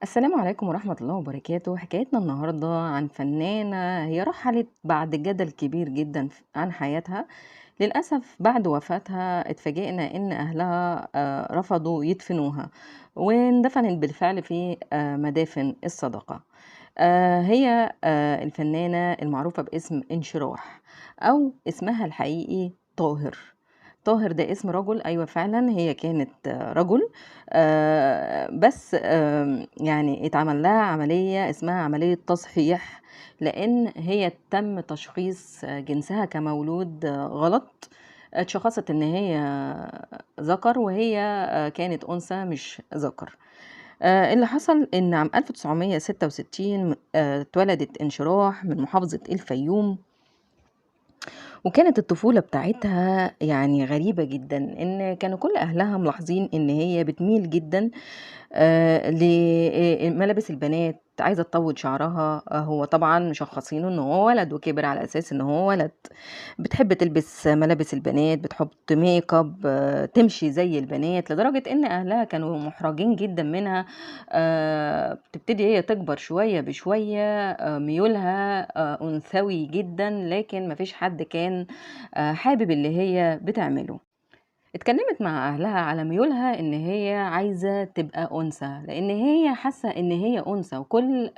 السلام عليكم ورحمة الله وبركاته. حكايتنا النهاردة عن فنانة هي رحلت بعد جدل كبير جدا عن حياتها. للأسف بعد وفاتها اتفاجئنا إن أهلها رفضوا يدفنوها، واندفنت بالفعل في مدافن الصدقة. هي الفنانة المعروفة باسم انشراح، أو اسمها الحقيقي طاهر. طاهر ده اسم رجل، أيوة فعلا هي كانت رجل. بس يعني اتعمل لها عملية اسمها عملية تصحيح، لأن هي تم تشخيص جنسها كمولود غلط. اتشخصت ان هي ذكر، وهي كانت انثى مش ذكر. اللي حصل ان عام 1966 اتولدت انشراح من محافظة الفيوم. وكانت الطفولة بتاعتها يعني غريبة جدا، ان كانوا كل اهلها ملاحظين ان هي بتميل جدا لملابس البنات، عايزة تطول شعرها. هو طبعا مشخصينه ان هو ولد، وكبر على اساس ان هو ولد. بتحب تلبس ملابس البنات، بتحط ميك اب، تمشي زي البنات، لدرجة ان اهلها كانوا محرجين جدا منها. بتبتدي هي تكبر شوية بشوية، ميولها انثوي جدا، لكن مفيش حد كان حابب اللي هي بتعمله. اتكلمت مع اهلها على ميولها ان هي عايزة تبقى انثى، لان هي حاسة ان هي انثى، وكل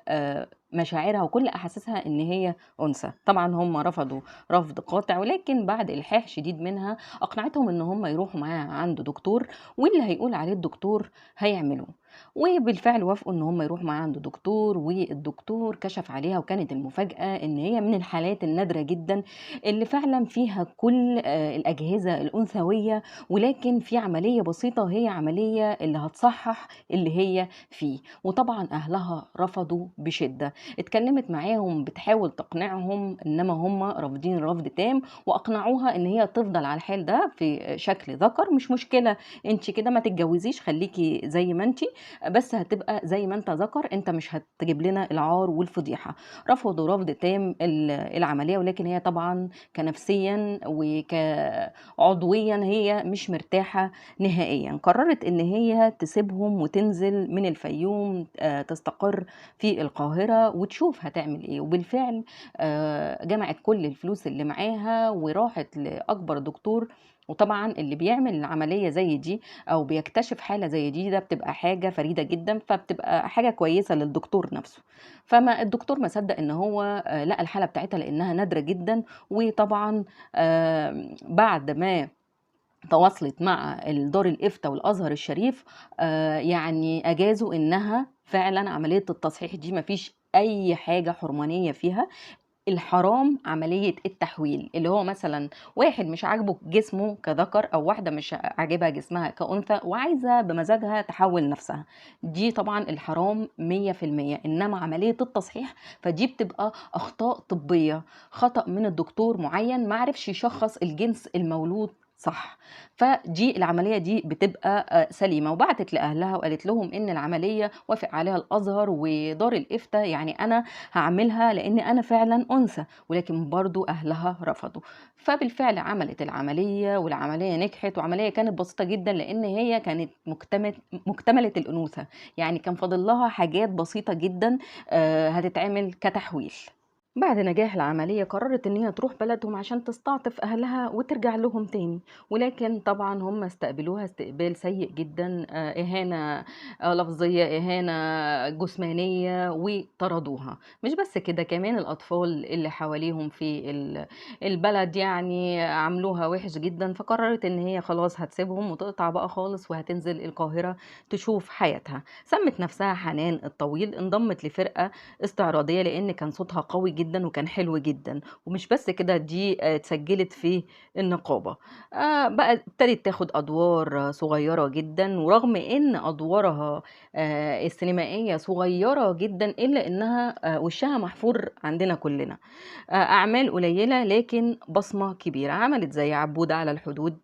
مشاعرها وكل احاسيسها ان هي انثى. طبعا هم رفضوا رفض قاطع، ولكن بعد الحاح شديد منها اقنعتهم ان هم يروحوا معاها عند دكتور، واللي هيقول عليه الدكتور هيعملوه. وبالفعل وافقوا ان هم يروحوا معاها عند دكتور، والدكتور كشف عليها، وكانت المفاجأة ان هي من الحالات النادرة جدا اللي فعلا فيها كل الأجهزة الأنثوية، ولكن في عملية بسيطة، هي عملية اللي هتصحح اللي هي فيه. وطبعا أهلها رفضوا بشدة. اتكلمت معاهم بتحاول تقنعهم، إنما هم رافضين رفض تام، وأقنعوها إن هي تفضل على الحال ده في شكل ذكر. مش مشكلة، انت كده ما تتجوزيش، خليكي زي ما انت، بس هتبقى زي ما انت ذكر، انت مش هتجيب لنا العار والفضيحة. رفضوا رفض تام العملية، ولكن هي طبعا كنفسيا وكعضويا هي مش مرتاحة نهائيا. قررت ان هي تسيبهم وتنزل من الفيوم، تستقر في القاهرة وتشوف هتعمل ايه. وبالفعل جمعت كل الفلوس اللي معاها وراحت لأكبر دكتور. وطبعا اللي بيعمل العملية زي دي او بيكتشف حالة زي دي، ده بتبقى حاجة فريدة جدا، فبتبقى حاجة كويسة للدكتور نفسه. فما الدكتور ما صدق ان هو لقى الحالة بتاعتها، لانها نادرة جدا. وطبعا بعد ما تواصلت مع دار الإفتاء والأزهر الشريف، يعني أجازوا إنها فعلا عملية التصحيح دي مفيش أي حاجة حرمانية فيها. الحرام عملية التحويل، اللي هو مثلا واحد مش عاجبه جسمه كذكر، او واحدة مش عاجبها جسمها كأنثى وعايزة بمزاجها تحول نفسها، دي طبعا الحرام 100%. انما عملية التصحيح فدي بتبقى اخطاء طبية، خطأ من الدكتور معين معرفش يشخص الجنس المولود صح. فدي العملية دي بتبقى سليمة. وبعتت لأهلها وقالت لهم إن العملية وافق عليها الأزهر ودار الإفتاء، يعني أنا هعملها لان انا فعلا انثى، ولكن برضو اهلها رفضوا. فبالفعل عملت العملية، والعملية نجحت، وعملية كانت بسيطة جدا لان هي كانت مكتملة الانوثة. يعني كان فاضل لها حاجات بسيطة جدا هتتعمل كتحويل. بعد نجاح العملية قررت ان هي تروح بلدهم عشان تستعطف اهلها وترجع لهم تاني. ولكن طبعا هم استقبلوها استقبال سيء جدا، اهانة لفظية، اهانة جسمانية، وطردوها. مش بس كده، كمان الاطفال اللي حواليهم في البلد يعني عملوها وحش جدا. فقررت ان هي خلاص هتسيبهم وتقطع بقى خالص، وهتنزل القاهرة تشوف حياتها. سمت نفسها حنان الطويل، انضمت لفرقة استعراضية لان كان صوتها قوي جدا وكان حلو جدا. ومش بس كده، دي اتسجلت في النقابة. بقى ابتدت تاخد ادوار صغيرة جدا، ورغم ان ادوارها السينمائية صغيرة جدا، الا انها وشها محفور عندنا كلنا. اعمال قليلة لكن بصمة كبيرة. عملت زي عبودة على الحدود،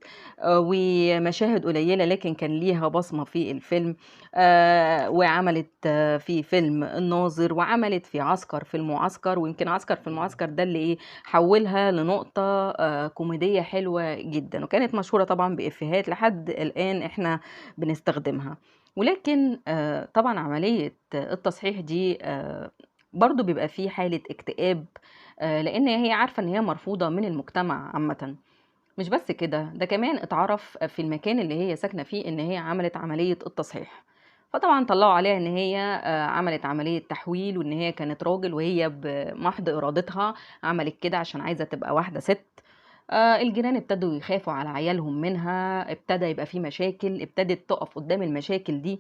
ومشاهد قليلة لكن كان ليها بصمة في الفيلم. وعملت في فيلم الناظر، وعملت في عسكر في المعسكر. ويمكن عسكر في المعسكر ده اللي ايه حولها لنقطة كوميدية حلوة جدا، وكانت مشهورة طبعا بإفيهات لحد الآن احنا بنستخدمها. ولكن طبعًا عملية التصحيح دي برضه بيبقى في حالة اكتئاب، لإن هي عارفة إن هي مرفوضة من المجتمع عامةً. مش بس كده، ده كمان اتعرف في المكان اللي هي ساكنة فيه إن هي عملت عملية التصحيح، فطبعًا طلّعوا عليها إن هي عملت عملية تحويل، وإن هي كانت راجل وهي بمحض إرادتها عملت كده عشان عايزة تبقى واحدة سِت. الجيران ابتدوا يخافوا على عيالهم منها، ابتدى يبقى في مشاكل، ابتدت تُقف قدّام المشاكل دي،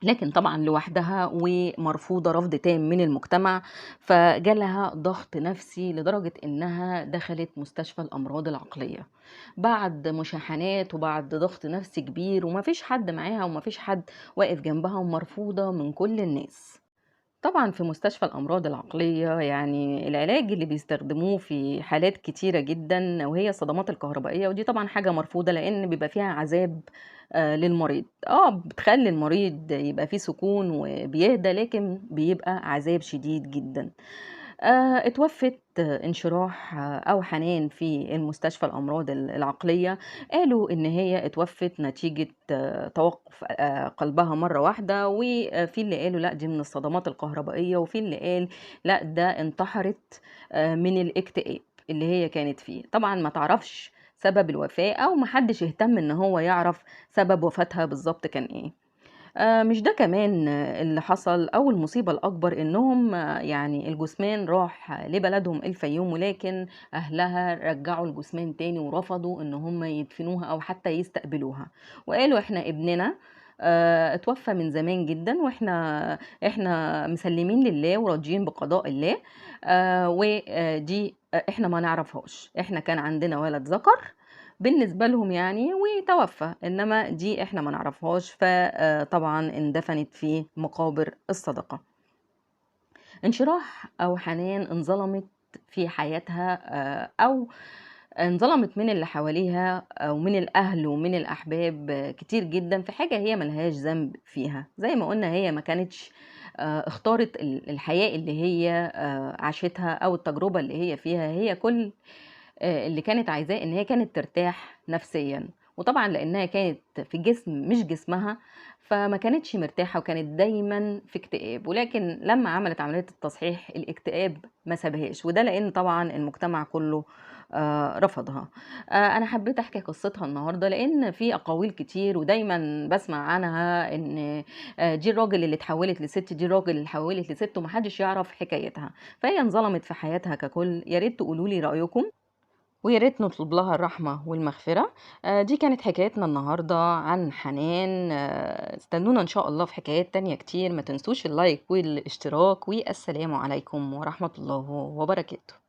لكن طبعًا لوحدها ومرفوضة رفض تام من المجتمع، فجالها ضغط نفسي لدرجة إنها دخلت مستشفى الأمراض العقلية، بعد مشاحنات وبعد ضغط نفسي كبير، وما فيش حد معاها وما فيش حد واقف جنبها، ومرفوضة من كل الناس. طبعًا في مستشفى الأمراض العقلية يعني العلاج اللي بيستخدموه في حالات كتيرة جدًا وهي الصدمات الكهربائية، ودي طبعًا حاجة مرفوضة لإن بيبقى فيها عذاب للمريض. بتخلّي المريض يبقى في سكون وبيهدى، لكن بيبقى عذاب شديد جدًا. اتوفت انشراح أو حنان في المستشفى الأمراض العقلية، قالوا إن هي اتوفت نتيجة توقف قلبها مرة واحدة، وفي اللي قالوا لأ دي من الصدمات الكهربائية، وفي اللي قال لأ ده انتحرت من الاكتئاب اللي هي كانت فيه. طبعًا ما تعرفش سبب الوفاة أو ما حدش اهتم إن هو يعرف سبب وفاتها بالضبط كان إيه. مش ده كمان اللي حصل أو المصيبة الأكبر إنهم يعني الجثمان راح لبلدهم الفيوم، ولكن أهلها رجعوا الجثمان تاني ورفضوا إن هم يدفنوها أو حتى يستقبلوها، وقالوا إحنا ابننا اتوفى من زمان جدا، وإحنا مسلمين لله وراضيين بقضاء الله، ودي إحنا ما نعرفهاش، إحنا كان عندنا ولد ذكر بالنسبة لهم يعني وتوفى، إنما دي إحنا ما نعرفهاش، فطبعًا اندفنت في مقابر الصدقة. انشراح أو حنان انظلمت في حياتها، أو انظلمت من اللي حواليها أو من الأهل ومن الأحباب كتير جدًا في حاجة هي ما لهاش ذنب فيها، زي ما قُلنا هي ما كانتش اختارت الحياة اللي هي عاشتها أو التجربة اللي هي فيها، هي كل اللي كانت عايزاه إن هي كانت ترتاح نفسيًا، وطبعًا لإنها كانت في جسم مش جسمها، فما كانتش مرتاحة وكانت دايمًا في اكتئاب، ولكن لمّا عملت عملية التصحيح الاكتئاب ما سابهاش، وده لإن طبعًا المجتمع كله رفضها. أنا حبيت أحكي قصتها النهارده لإن في أقاويل كتير ودايمًا باسمع عنها إن دي الراجل اللي اتحولت لست، دي الراجل اللي اتحولت لست، وما حدش يعرف حكايتها، فهي انظلمت في حياتها ككل. يا ريت تقولوا لي رأيكم، ويا ريت نطلب لها الرحمة والمغفرة. دي كانت حكايتنا النهاردة عن حنان. استنونا إن شاء الله في حكايات تانية كتير، ما تنسوش اللايك والاشتراك، والسلام عليكم ورحمة الله وبركاته.